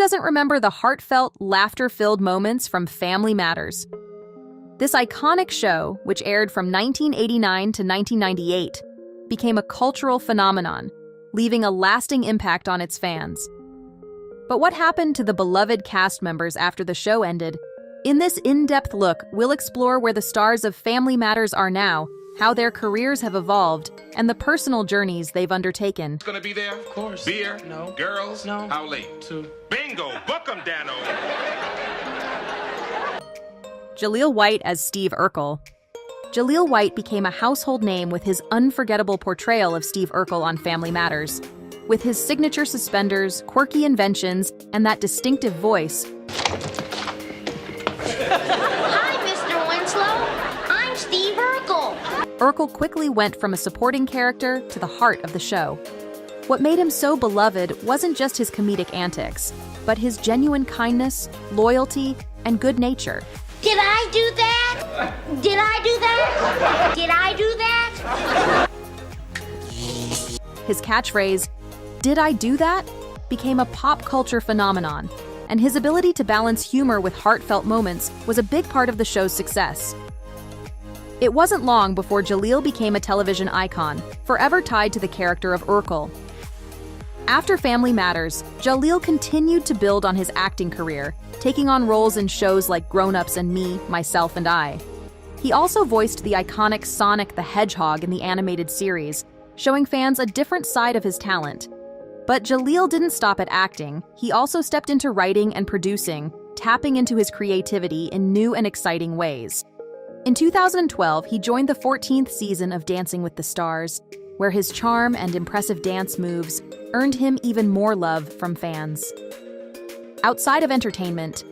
doesn't remember the heartfelt, laughter-filled moments from Family Matters? This iconic show, which aired from 1989 to 1998, became a cultural phenomenon, leaving a lasting impact on its fans. But what happened to the beloved cast members after the show ended? In this in-depth look, we'll explore where the stars of Family Matters are now, how their careers have evolved, and the personal journeys they've undertaken. Gonna be there? Of course. Beer? No. Girls? No. How late? 2. Bingo! Book 'em, Dano! Jaleel White as Steve Urkel. Jaleel White became a household name with his unforgettable portrayal of Steve Urkel on Family Matters. With his signature suspenders, quirky inventions, and that distinctive voice, Hi, Mr. Winslow. I'm Steve Urkel. Urkel quickly went from a supporting character to the heart of the show. What made him so beloved wasn't just his comedic antics, but his genuine kindness, loyalty, and good nature. Did I do that? Did I do that? Did I do that? His catchphrase, "Did I do that?" became a pop culture phenomenon, and his ability to balance humor with heartfelt moments was a big part of the show's success. It wasn't long before Jaleel became a television icon, forever tied to the character of Urkel. After Family Matters, Jaleel continued to build on his acting career, taking on roles in shows like Grown Ups and Me, Myself and I. He also voiced the iconic Sonic the Hedgehog in the animated series, showing fans a different side of his talent. But Jaleel didn't stop at acting. He also stepped into writing and producing, tapping into his creativity in new and exciting ways. In 2012, he joined the 14th season of Dancing with the Stars, where his charm and impressive dance moves earned him even more love from fans. Outside of entertainment,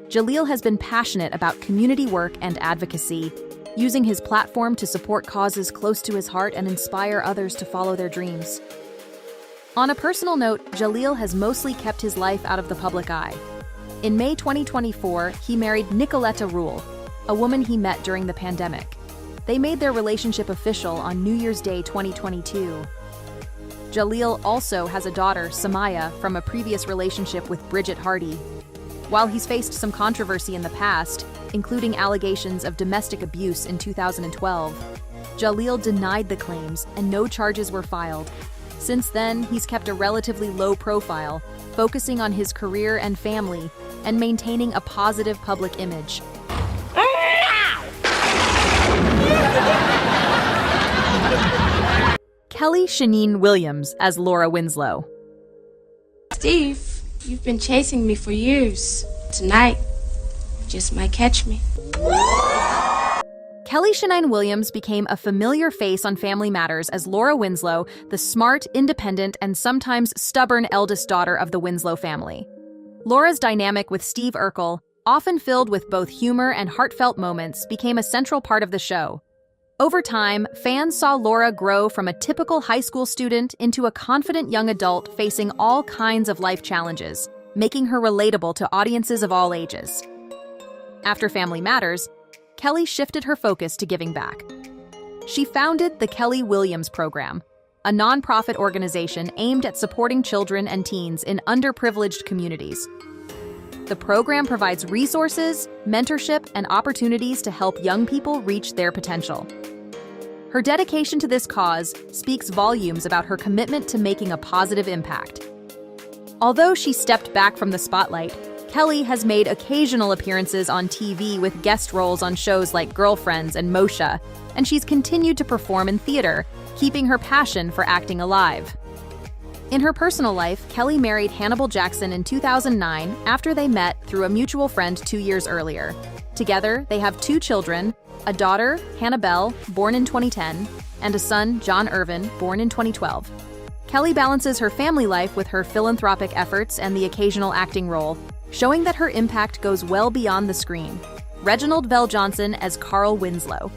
Jaleel has been passionate about community work and advocacy, using his platform to support causes close to his heart and inspire others to follow their dreams. On a personal note, Jaleel has mostly kept his life out of the public eye. In May 2024, he married Nicoletta Rule, a woman he met during the pandemic. They made their relationship official on New Year's Day 2022. Jaleel also has a daughter, Samaya, from a previous relationship with Bridget Hardy. While he's faced some controversy in the past, including allegations of domestic abuse in 2012, Jaleel denied the claims and no charges were filed. Since then, he's kept a relatively low profile, focusing on his career and family, and maintaining a positive public image. Kelly Shaneen Williams as Laura Winslow. Steve, you've been chasing me for years. Tonight, you just might catch me. Kelly Shaneen Williams became a familiar face on Family Matters as Laura Winslow, the smart, independent, and sometimes stubborn eldest daughter of the Winslow family. Laura's dynamic with Steve Urkel, often filled with both humor and heartfelt moments, became a central part of the show. Over time, fans saw Laura grow from a typical high school student into a confident young adult facing all kinds of life challenges, making her relatable to audiences of all ages. After Family Matters, Kelly shifted her focus to giving back. She founded the Kelly Williams Program, a nonprofit organization aimed at supporting children and teens in underprivileged communities. The program provides resources, mentorship, and opportunities to help young people reach their potential. Her dedication to this cause speaks volumes about her commitment to making a positive impact. Although she stepped back from the spotlight, Kelly has made occasional appearances on TV with guest roles on shows like Girlfriends and Moshe, and she's continued to perform in theater, keeping her passion for acting alive. In her personal life, Kelly married Hannibal Jackson in 2009 after they met through a mutual friend 2 years earlier. Together, they have 2 children, a daughter, Hannah Bell, born in 2010, and a son, John Irvin, born in 2012. Kelly balances her family life with her philanthropic efforts and the occasional acting role, showing that her impact goes well beyond the screen. Reginald VelJohnson as Carl Winslow.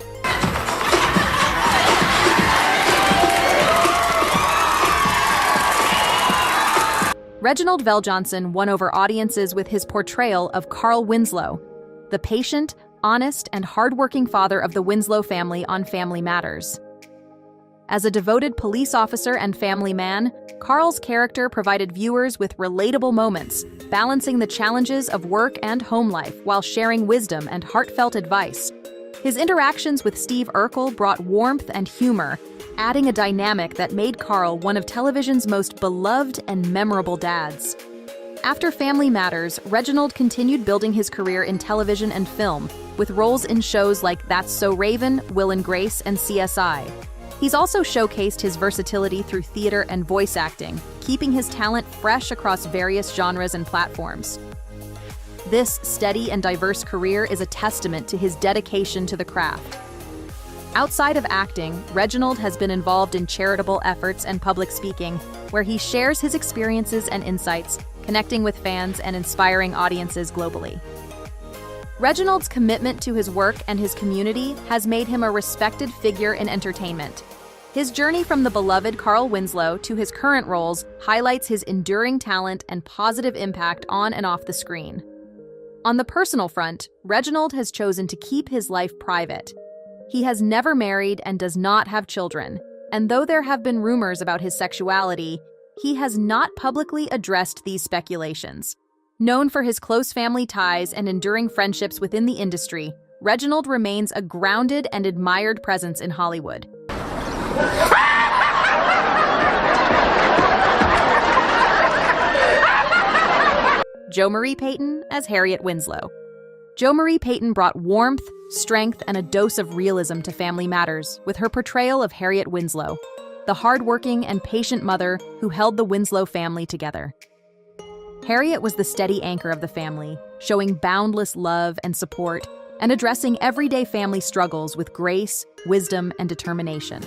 Reginald VelJohnson won over audiences with his portrayal of Carl Winslow, the patient, honest, and hardworking father of the Winslow family on Family Matters. As a devoted police officer and family man, Carl's character provided viewers with relatable moments, balancing the challenges of work and home life while sharing wisdom and heartfelt advice. His interactions with Steve Urkel brought warmth and humor, adding a dynamic that made Carl one of television's most beloved and memorable dads. After Family Matters, Reginald continued building his career in television and film, with roles in shows like That's So Raven, Will and Grace, and CSI. He's also showcased his versatility through theater and voice acting, keeping his talent fresh across various genres and platforms. This steady and diverse career is a testament to his dedication to the craft. Outside of acting, Reginald has been involved in charitable efforts and public speaking, where he shares his experiences and insights, connecting with fans and inspiring audiences globally. Reginald's commitment to his work and his community has made him a respected figure in entertainment. His journey from the beloved Carl Winslow to his current roles highlights his enduring talent and positive impact on and off the screen. On the personal front, Reginald has chosen to keep his life private. He has never married and does not have children, and though there have been rumors about his sexuality, he has not publicly addressed these speculations. Known for his close family ties and enduring friendships within the industry, Reginald remains a grounded and admired presence in Hollywood. Jo Marie Payton as Harriet Winslow. Jo Marie Payton brought warmth, strength, and a dose of realism to Family Matters with her portrayal of Harriet Winslow, the hardworking and patient mother who held the Winslow family together. Harriet was the steady anchor of the family, showing boundless love and support and addressing everyday family struggles with grace, wisdom, and determination.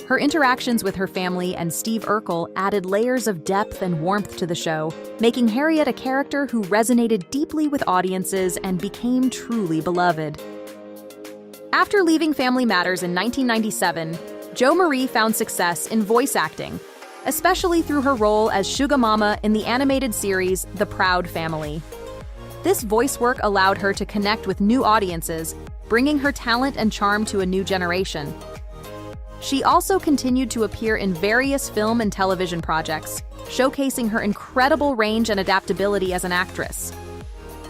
Her interactions with her family and Steve Urkel added layers of depth and warmth to the show, making Harriet a character who resonated deeply with audiences and became truly beloved. After leaving Family Matters in 1997, Jo Marie found success in voice acting, especially through her role as Sugar Mama in the animated series The Proud Family. This voice work allowed her to connect with new audiences, bringing her talent and charm to a new generation. She also continued to appear in various film and television projects, showcasing her incredible range and adaptability as an actress.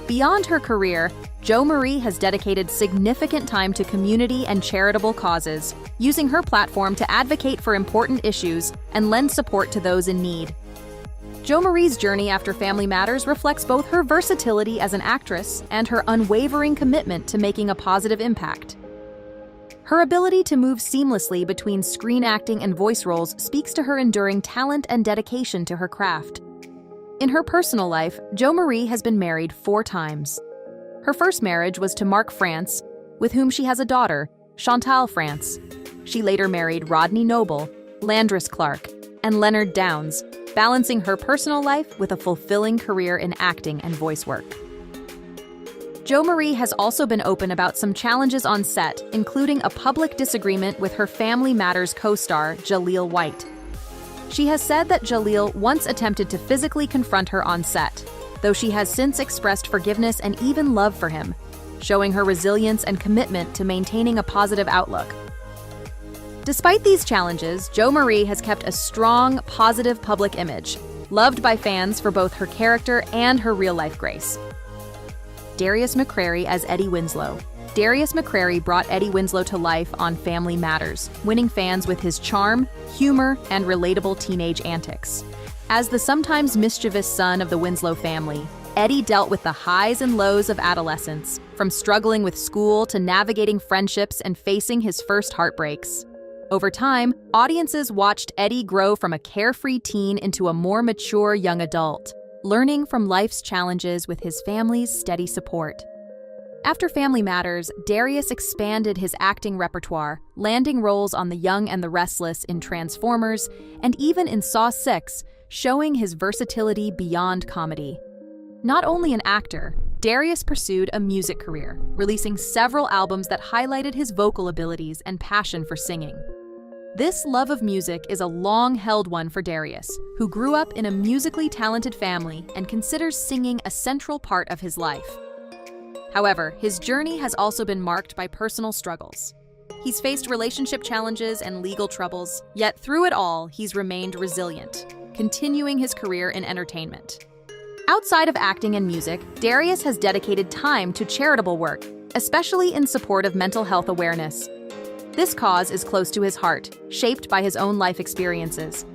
Beyond her career, Jo Marie has dedicated significant time to community and charitable causes, using her platform to advocate for important issues and lend support to those in need. Jo Marie's journey after Family Matters reflects both her versatility as an actress and her unwavering commitment to making a positive impact. Her ability to move seamlessly between screen acting and voice roles speaks to her enduring talent and dedication to her craft. In her personal life, Jo Marie has been married 4 times. Her first marriage was to Mark France, with whom she has a daughter, Chantal France. She later married Rodney Noble, Landris Clark, and Leonard Downs, balancing her personal life with a fulfilling career in acting and voice work. Jo Marie has also been open about some challenges on set, including a public disagreement with her Family Matters co-star, Jaleel White. She has said that Jaleel once attempted to physically confront her on set, though she has since expressed forgiveness and even love for him, showing her resilience and commitment to maintaining a positive outlook. Despite these challenges, Jo Marie has kept a strong, positive public image, loved by fans for both her character and her real-life grace. Darius McCrary as Eddie Winslow. Darius McCrary brought Eddie Winslow to life on Family Matters, winning fans with his charm, humor, and relatable teenage antics. As the sometimes mischievous son of the Winslow family, Eddie dealt with the highs and lows of adolescence, from struggling with school to navigating friendships and facing his first heartbreaks. Over time, audiences watched Eddie grow from a carefree teen into a more mature young adult, learning from life's challenges with his family's steady support. After Family Matters, Darius expanded his acting repertoire, landing roles on The Young and the Restless in Transformers and even in Saw 6, showing his versatility beyond comedy. Not only an actor, Darius pursued a music career, releasing several albums that highlighted his vocal abilities and passion for singing. This love of music is a long-held one for Darius, who grew up in a musically talented family and considers singing a central part of his life. However, his journey has also been marked by personal struggles. He's faced relationship challenges and legal troubles, yet through it all, he's remained resilient, continuing his career in entertainment. Outside of acting and music, Darius has dedicated time to charitable work, especially in support of mental health awareness. This cause is close to his heart, shaped by his own life experiences.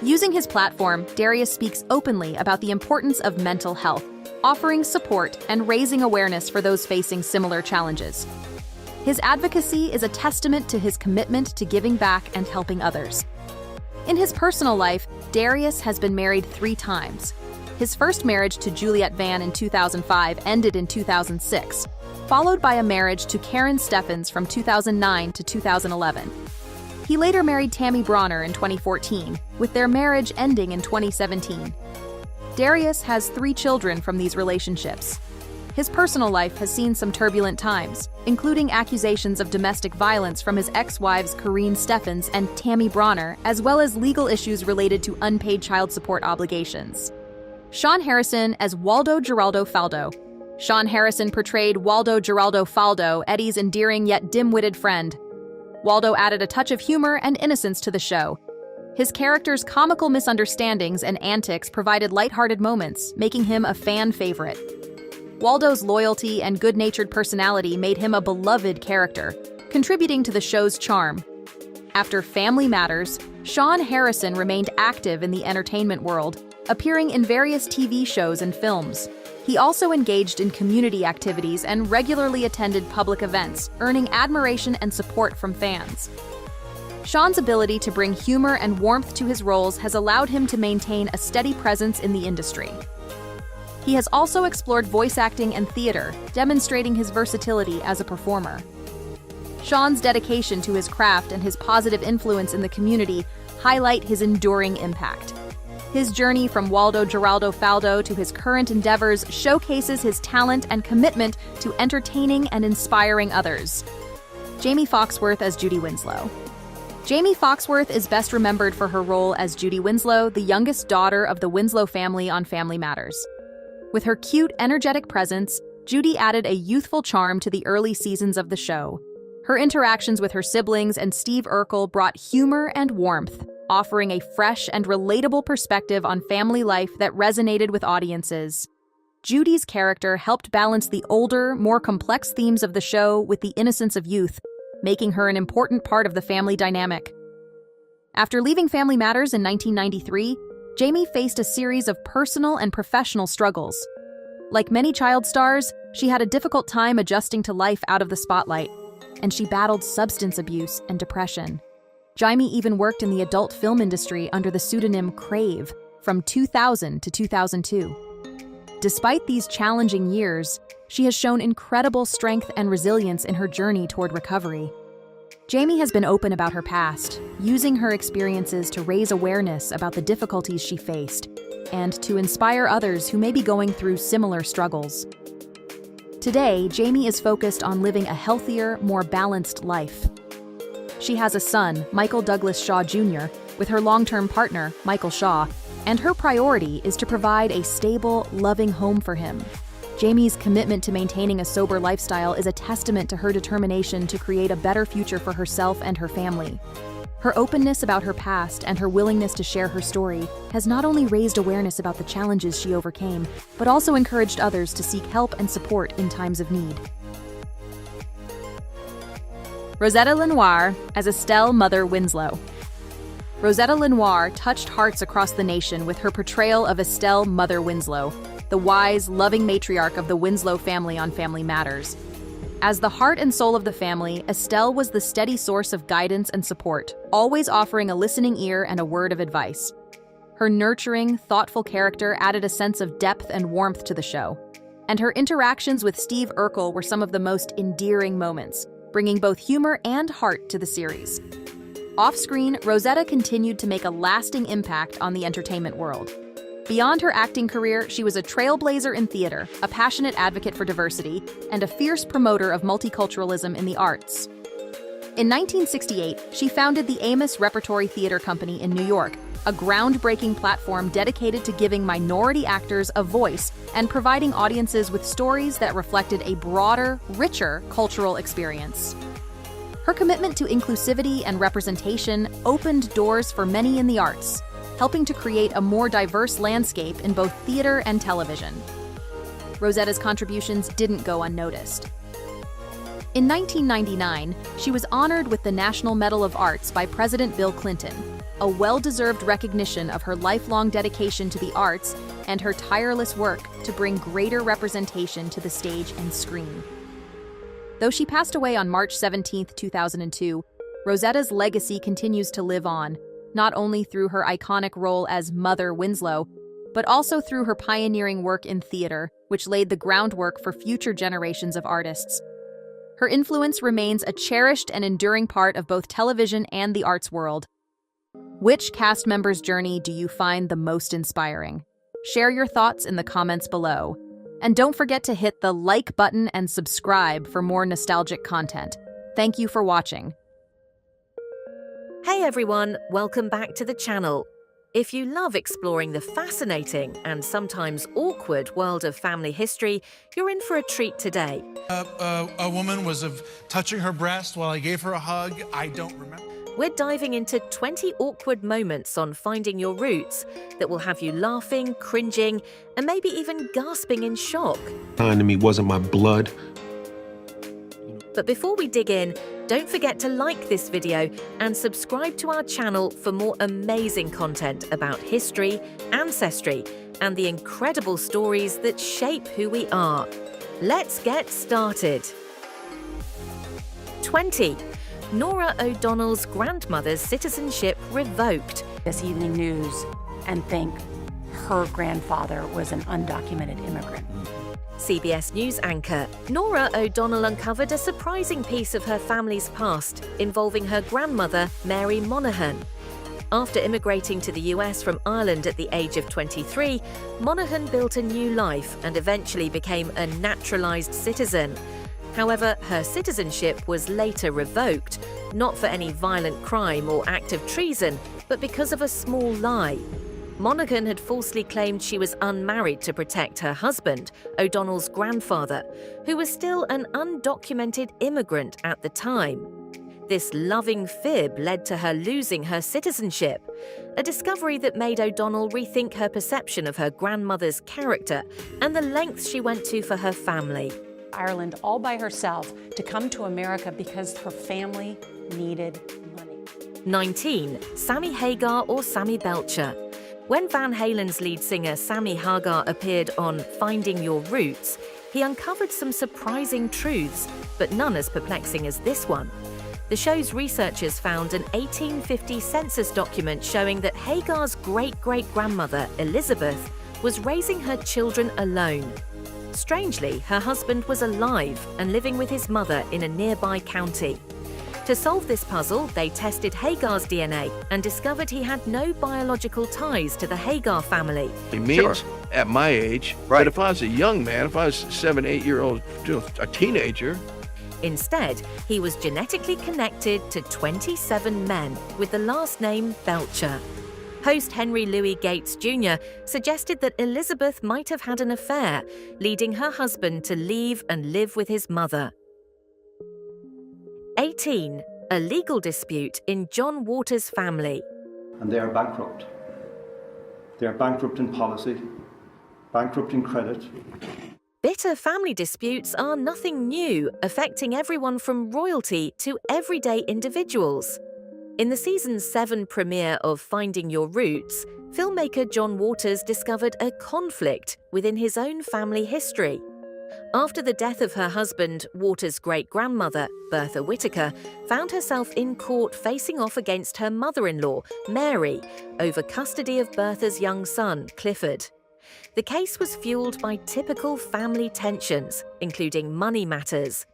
Using his platform, Darius speaks openly about the importance of mental health, offering support and raising awareness for those facing similar challenges. His advocacy is a testament to his commitment to giving back and helping others. In his personal life, Darius has been married 3 times. His first marriage to Juliet Vann in 2005 ended in 2006, followed by a marriage to Karen Steffens from 2009 to 2011. He later married Tammy Bronner in 2014, with their marriage ending in 2017. Darius has 3 children from these relationships. His personal life has seen some turbulent times, including accusations of domestic violence from his ex-wives Corrine Steffens and Tammy Bronner, as well as legal issues related to unpaid child support obligations. Sean Harrison as Waldo Geraldo Faldo. Sean Harrison portrayed Waldo Geraldo Faldo, Eddie's endearing yet dim-witted friend. Waldo added a touch of humor and innocence to the show. His character's comical misunderstandings and antics provided lighthearted moments, making him a fan favorite. Waldo's loyalty and good-natured personality made him a beloved character, contributing to the show's charm. After Family Matters, Sean Harrison remained active in the entertainment world, appearing in various TV shows and films. He also engaged in community activities and regularly attended public events, earning admiration and support from fans. Sean's ability to bring humor and warmth to his roles has allowed him to maintain a steady presence in the industry. He has also explored voice acting and theater, demonstrating his versatility as a performer. Sean's dedication to his craft and his positive influence in the community highlight his enduring impact. His journey from Waldo Geraldo Faldo to his current endeavors showcases his talent and commitment to entertaining and inspiring others. Jamie Foxworth as Judy Winslow. Jamie Foxworth is best remembered for her role as Judy Winslow, the youngest daughter of the Winslow family on Family Matters. With her cute, energetic presence, Judy added a youthful charm to the early seasons of the show. Her interactions with her siblings and Steve Urkel brought humor and warmth, offering a fresh and relatable perspective on family life that resonated with audiences. Judy's character helped balance the older, more complex themes of the show with the innocence of youth, making her an important part of the family dynamic. After leaving Family Matters in 1993, Jamie faced a series of personal and professional struggles. Like many child stars, she had a difficult time adjusting to life out of the spotlight, and she battled substance abuse and depression. Jamie even worked in the adult film industry under the pseudonym Crave from 2000 to 2002. Despite these challenging years, she has shown incredible strength and resilience in her journey toward recovery. Jamie has been open about her past, using her experiences to raise awareness about the difficulties she faced and to inspire others who may be going through similar struggles. Today, Jamie is focused on living a healthier, more balanced life. She has a son, Michael Douglas Shaw Jr., with her long-term partner, Michael Shaw, and her priority is to provide a stable, loving home for him. Jamie's commitment to maintaining a sober lifestyle is a testament to her determination to create a better future for herself and her family. Her openness about her past and her willingness to share her story has not only raised awareness about the challenges she overcame, but also encouraged others to seek help and support in times of need. Rosetta Lenoir as Estelle Mother Winslow. Rosetta Lenoir touched hearts across the nation with her portrayal of Estelle Mother Winslow, the wise, loving matriarch of the Winslow family on Family Matters. As the heart and soul of the family, Estelle was the steady source of guidance and support, always offering a listening ear and a word of advice. Her nurturing, thoughtful character added a sense of depth and warmth to the show, and her interactions with Steve Urkel were some of the most endearing moments, bringing both humor and heart to the series. Off-screen, Rosetta continued to make a lasting impact on the entertainment world. Beyond her acting career, she was a trailblazer in theater, a passionate advocate for diversity, and a fierce promoter of multiculturalism in the arts. In 1968, she founded the Amos Repertory Theater Company in New York, a groundbreaking platform dedicated to giving minority actors a voice and providing audiences with stories that reflected a broader, richer cultural experience. Her commitment to inclusivity and representation opened doors for many in the arts, helping to create a more diverse landscape in both theater and television. Rosetta's contributions didn't go unnoticed. In 1999, she was honored with the National Medal of Arts by President Bill Clinton, a well-deserved recognition of her lifelong dedication to the arts and her tireless work to bring greater representation to the stage and screen. Though she passed away on March 17, 2002, Rosetta's legacy continues to live on, not only through her iconic role as Mother Winslow, but also through her pioneering work in theater, which laid the groundwork for future generations of artists. Her influence remains a cherished and enduring part of both television and the arts world. Which cast member's journey do you find the most inspiring? Share your thoughts in the comments below. And don't forget to hit the like button and subscribe for more nostalgic content. Thank you for watching. Hey everyone, welcome back to the channel. If you love exploring the fascinating and sometimes awkward world of family history, you're in for a treat today. A woman was touching her breast while I gave her a hug. I don't remember. We're diving into 20 awkward moments on finding your roots that will have you laughing, cringing, and maybe even gasping in shock. Kind to me wasn't my blood. But before we dig in, don't forget to like this video and subscribe to our channel for more amazing content about history, ancestry, and the incredible stories that shape who we are. Let's get started. 20. Nora O'Donnell's grandmother's citizenship revoked. This evening news and think her grandfather was an undocumented immigrant. CBS News anchor Nora O'Donnell uncovered a surprising piece of her family's past involving her grandmother, Mary Monaghan. After immigrating to the US from Ireland at the age of 23, Monaghan built a new life and eventually became a naturalized citizen. However, her citizenship was later revoked, not for any violent crime or act of treason, but because of a small lie. Monaghan had falsely claimed she was unmarried to protect her husband, O'Donnell's grandfather, who was still an undocumented immigrant at the time. This loving fib led to her losing her citizenship, a discovery that made O'Donnell rethink her perception of her grandmother's character and the lengths she went to for her family. Ireland all by herself to come to America because her family needed money. 19. Sammy Hagar or Sammy Belcher. When Van Halen's lead singer Sammy Hagar appeared on Finding Your Roots, he uncovered some surprising truths, but none as perplexing as this one. The show's researchers found an 1850 census document showing that Hagar's great-great-grandmother, Elizabeth, was raising her children alone. Strangely, her husband was alive and living with his mother in a nearby county. To solve this puzzle, they tested Hagar's DNA and discovered he had no biological ties to the Hagar family. It means at my age, right. But if I was a young man, if I was 7, 8 year old, a teenager. Instead, he was genetically connected to 27 men with the last name Belcher. Host Henry Louis Gates Jr. suggested that Elizabeth might have had an affair, leading her husband to leave and live with his mother. 18. A legal dispute in John Waters' family. And they are bankrupt. They are bankrupt in policy, bankrupt in credit. Bitter family disputes are nothing new, affecting everyone from royalty to everyday individuals. In the season 7 premiere of Finding Your Roots, filmmaker John Waters discovered a conflict within his own family history. After the death of her husband, Waters' great-grandmother, Bertha Whittaker, found herself in court facing off against her mother-in-law, Mary, over custody of Bertha's young son, Clifford. The case was fueled by typical family tensions, including money matters.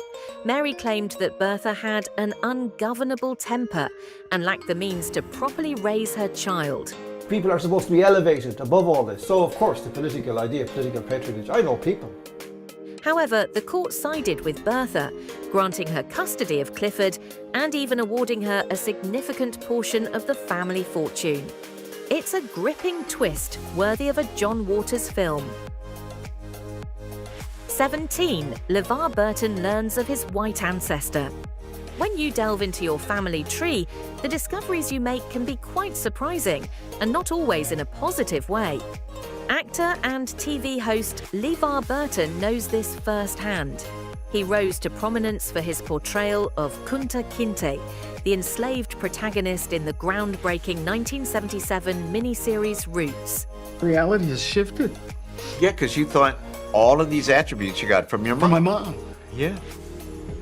Mary claimed that Bertha had an ungovernable temper and lacked the means to properly raise her child. People are supposed to be elevated above all this. So, of course, the political idea, political patronage, I know people. However, the court sided with Bertha, granting her custody of Clifford and even awarding her a significant portion of the family fortune. It's a gripping twist worthy of a John Waters film. 17. LeVar Burton learns of his white ancestor. When you delve into your family tree, the discoveries you make can be quite surprising, and not always in a positive way. Actor and TV host LeVar Burton knows this firsthand. He rose to prominence for his portrayal of Kunta Kinte, the enslaved protagonist in the groundbreaking 1977 miniseries Roots. Reality has shifted. Yeah, because you thought all of these attributes you got from your mom. From my mom. Yeah.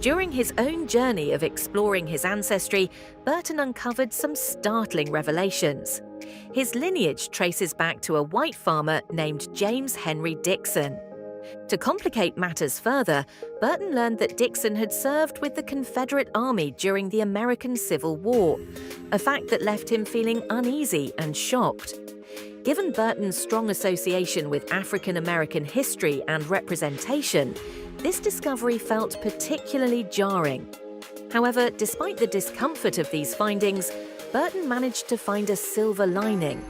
During his own journey of exploring his ancestry, Burton uncovered some startling revelations. His lineage traces back to a white farmer named James Henry Dixon. To complicate matters further, Burton learned that Dixon had served with the Confederate Army during the American Civil War, a fact that left him feeling uneasy and shocked. Given Burton's strong association with African American history and representation, this discovery felt particularly jarring. However, despite the discomfort of these findings, Burton managed to find a silver lining.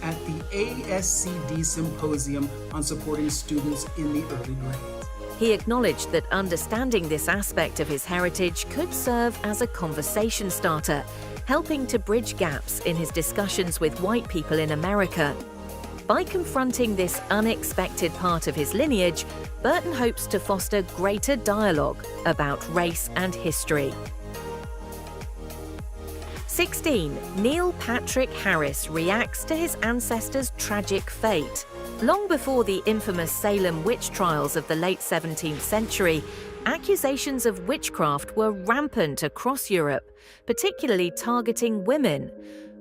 At the ASCD Symposium on Supporting Students in the Early Grades. He acknowledged that understanding this aspect of his heritage could serve as a conversation starter, helping to bridge gaps in his discussions with white people in America. By confronting this unexpected part of his lineage, Burton hopes to foster greater dialogue about race and history. 16. Neil Patrick Harris reacts to his ancestors' tragic fate. Long before the infamous Salem witch trials of the late 17th century, accusations of witchcraft were rampant across Europe, particularly targeting women.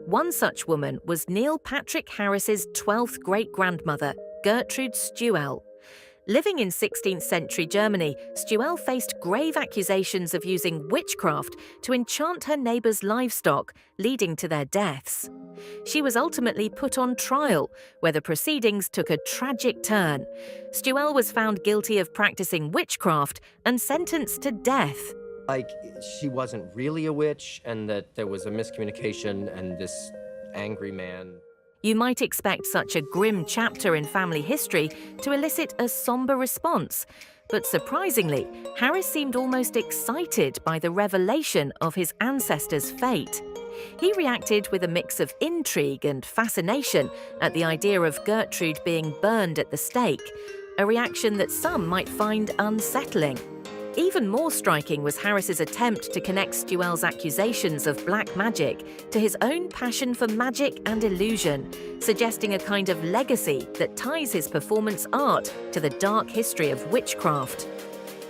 One such woman was Neil Patrick Harris's 12th great-grandmother, Gertrude Stuell. Living in 16th century Germany, Stuell faced grave accusations of using witchcraft to enchant her neighbours' livestock, leading to their deaths. She was ultimately put on trial, where the proceedings took a tragic turn. Stuell was found guilty of practicing witchcraft and sentenced to death. Like, she wasn't really a witch, and that there was a miscommunication, and this angry man... You might expect such a grim chapter in family history to elicit a somber response, but surprisingly, Harris seemed almost excited by the revelation of his ancestors' fate. He reacted with a mix of intrigue and fascination at the idea of Gertrude being burned at the stake, a reaction that some might find unsettling. Even more striking was Harris's attempt to connect Stuell's accusations of black magic to his own passion for magic and illusion, suggesting a kind of legacy that ties his performance art to the dark history of witchcraft.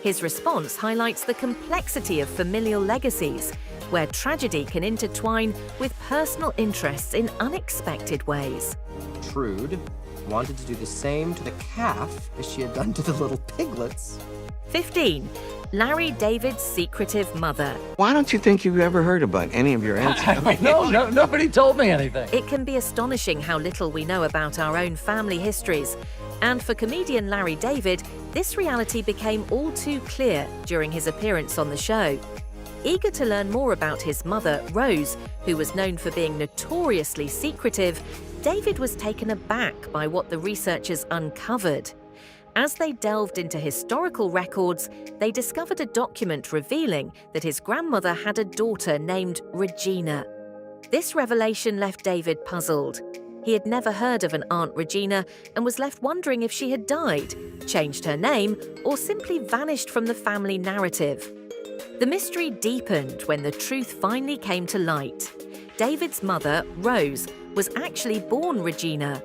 His response highlights the complexity of familial legacies, where tragedy can intertwine with personal interests in unexpected ways. Trude wanted to do the same to the calf as she had done to the little piglets. 15. Larry David's secretive mother. Why don't you think you've ever heard about any of your ancestors? No, nobody told me anything. It can be astonishing how little we know about our own family histories. And for comedian Larry David, this reality became all too clear during his appearance on the show. Eager to learn more about his mother, Rose, who was known for being notoriously secretive, David was taken aback by what the researchers uncovered. As they delved into historical records, they discovered a document revealing that his grandmother had a daughter named Regina. This revelation left David puzzled. He had never heard of an Aunt Regina and was left wondering if she had died, changed her name, or simply vanished from the family narrative. The mystery deepened when the truth finally came to light. David's mother, Rose, was actually born Regina.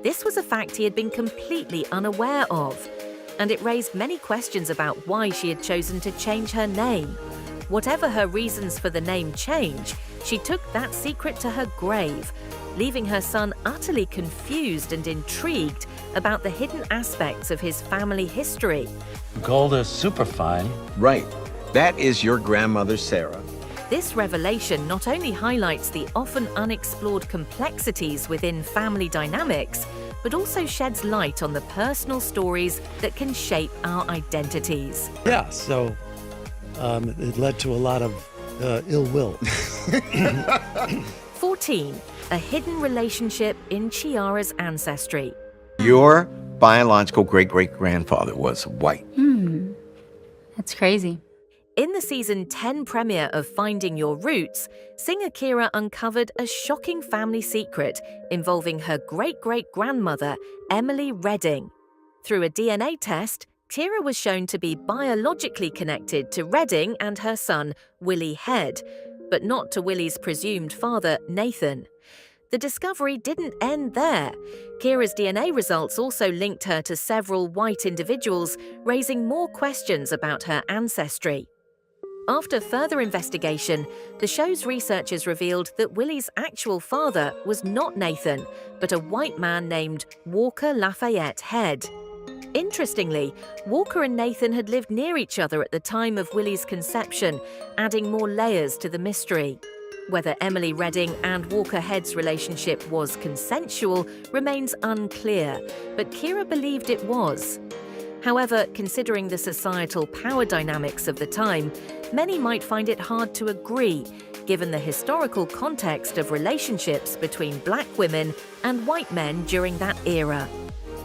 This was a fact he had been completely unaware of, and it raised many questions about why she had chosen to change her name. Whatever her reasons for the name change, she took that secret to her grave, leaving her son utterly confused and intrigued about the hidden aspects of his family history. Gold is superfine. Right. That is your grandmother, Sarah. This revelation not only highlights the often unexplored complexities within family dynamics, but also sheds light on the personal stories that can shape our identities. Yeah, so it led to a lot of ill will. 14. A hidden relationship in Chiara's ancestry. Your biological great-great-grandfather was white. That's crazy. In the season 10 premiere of Finding Your Roots, singer Kira uncovered a shocking family secret involving her great-great-grandmother, Emily Redding. Through a DNA test, Kira was shown to be biologically connected to Redding and her son, Willie Head, but not to Willie's presumed father, Nathan. The discovery didn't end there. Kira's DNA results also linked her to several white individuals, raising more questions about her ancestry. After further investigation, the show's researchers revealed that Willie's actual father was not Nathan, but a white man named Walker Lafayette Head. Interestingly, Walker and Nathan had lived near each other at the time of Willie's conception, adding more layers to the mystery. Whether Emily Redding and Walker Head's relationship was consensual remains unclear, but Kira believed it was. However, considering the societal power dynamics of the time, many might find it hard to agree, given the historical context of relationships between black women and white men during that era.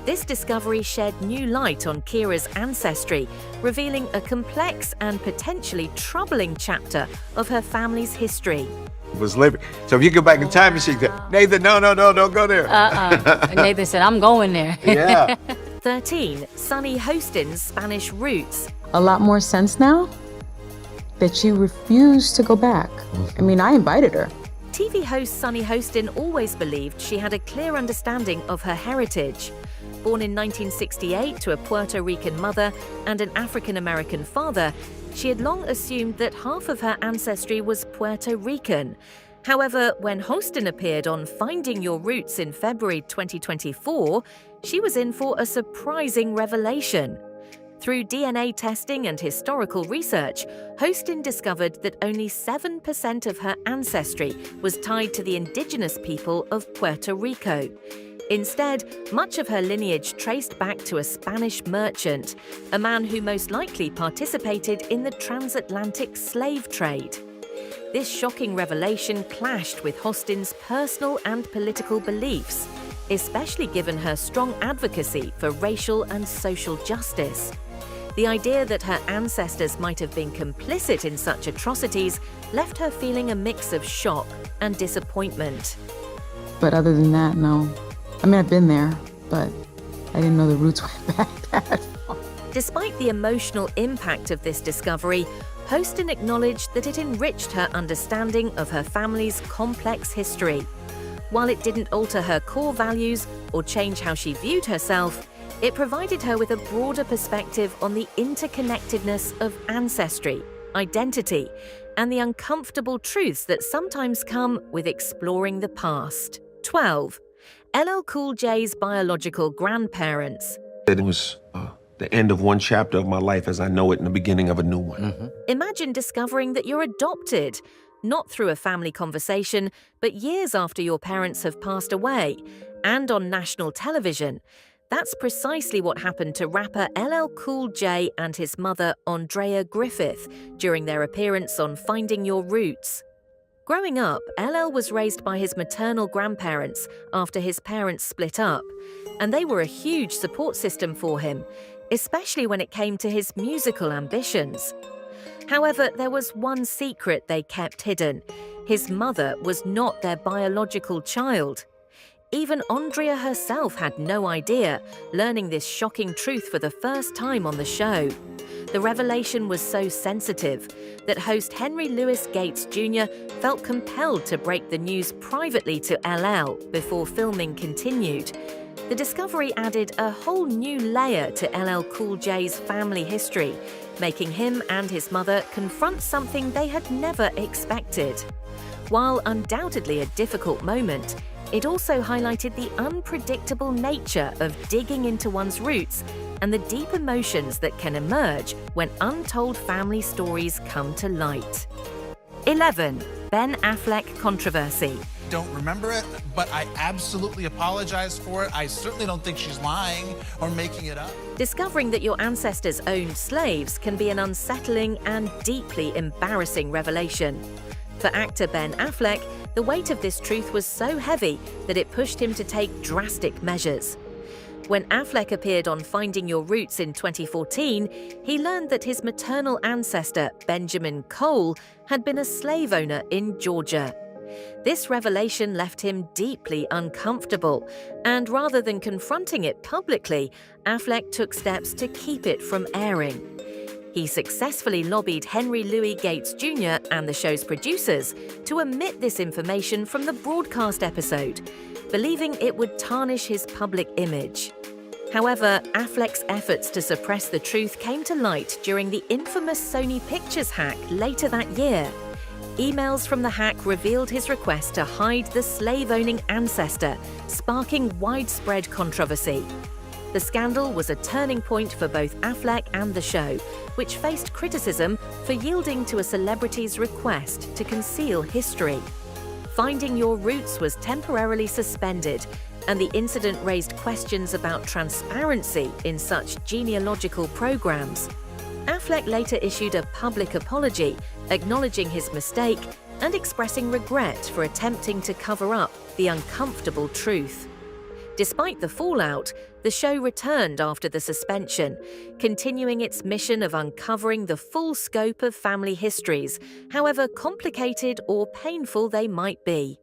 This discovery shed new light on Kira's ancestry, revealing a complex and potentially troubling chapter of her family's history. Was living. So if you go back in time and see that, Nathan, no, don't go there. Nathan said, I'm going there. Yeah. 13. Sunny Hostin's Spanish roots. A lot more sense now that she refused to go back. I mean, I invited her. TV host Sunny Hostin always believed she had a clear understanding of her heritage. Born in 1968 to a Puerto Rican mother and an African-American father, she had long assumed that half of her ancestry was Puerto Rican. However, when Hostin appeared on Finding Your Roots in February 2024, she was in for a surprising revelation. Through DNA testing and historical research, Hostin discovered that only 7% of her ancestry was tied to the indigenous people of Puerto Rico. Instead, much of her lineage traced back to a Spanish merchant, a man who most likely participated in the transatlantic slave trade. This shocking revelation clashed with Hostin's personal and political beliefs, especially given her strong advocacy for racial and social justice. The idea that her ancestors might have been complicit in such atrocities left her feeling a mix of shock and disappointment. But other than that, no. I mean, I've been there, but I didn't know the roots went back that far. Despite the emotional impact of this discovery, Hostin acknowledged that it enriched her understanding of her family's complex history. While it didn't alter her core values or change how she viewed herself, it provided her with a broader perspective on the interconnectedness of ancestry, identity, and the uncomfortable truths that sometimes come with exploring the past. 12. LL Cool J's biological grandparents. It was the end of one chapter of my life as I know it and the beginning of a new one. Imagine discovering that you're adopted, not through a family conversation, but years after your parents have passed away, and on national television. That's precisely what happened to rapper LL Cool J and his mother, Andrea Griffith, during their appearance on Finding Your Roots. Growing up, LL was raised by his maternal grandparents after his parents split up, and they were a huge support system for him, especially when it came to his musical ambitions. However, there was one secret they kept hidden. His mother was not their biological child. Even Andrea herself had no idea, learning this shocking truth for the first time on the show. The revelation was so sensitive that host Henry Louis Gates Jr. felt compelled to break the news privately to LL before filming continued. The discovery added a whole new layer to LL Cool J's family history, making him and his mother confront something they had never expected. While undoubtedly a difficult moment, it also highlighted the unpredictable nature of digging into one's roots and the deep emotions that can emerge when untold family stories come to light. 11. Ben Affleck controversy. Don't remember it, but I absolutely apologize for it. I certainly don't think she's lying or making it up. Discovering that your ancestors owned slaves can be an unsettling and deeply embarrassing revelation. For actor Ben Affleck, the weight of this truth was so heavy that it pushed him to take drastic measures. When Affleck appeared on Finding Your Roots in 2014, he learned that his maternal ancestor, Benjamin Cole, had been a slave owner in Georgia. This revelation left him deeply uncomfortable, and rather than confronting it publicly, Affleck took steps to keep it from airing. He successfully lobbied Henry Louis Gates Jr. and the show's producers to omit this information from the broadcast episode, believing it would tarnish his public image. However, Affleck's efforts to suppress the truth came to light during the infamous Sony Pictures hack later that year. Emails from the hack revealed his request to hide the slave-owning ancestor, sparking widespread controversy. The scandal was a turning point for both Affleck and the show, which faced criticism for yielding to a celebrity's request to conceal history. Finding Your Roots was temporarily suspended, and the incident raised questions about transparency in such genealogical programs. Affleck later issued a public apology, acknowledging his mistake and expressing regret for attempting to cover up the uncomfortable truth. Despite the fallout, the show returned after the suspension, continuing its mission of uncovering the full scope of family histories, however complicated or painful they might be.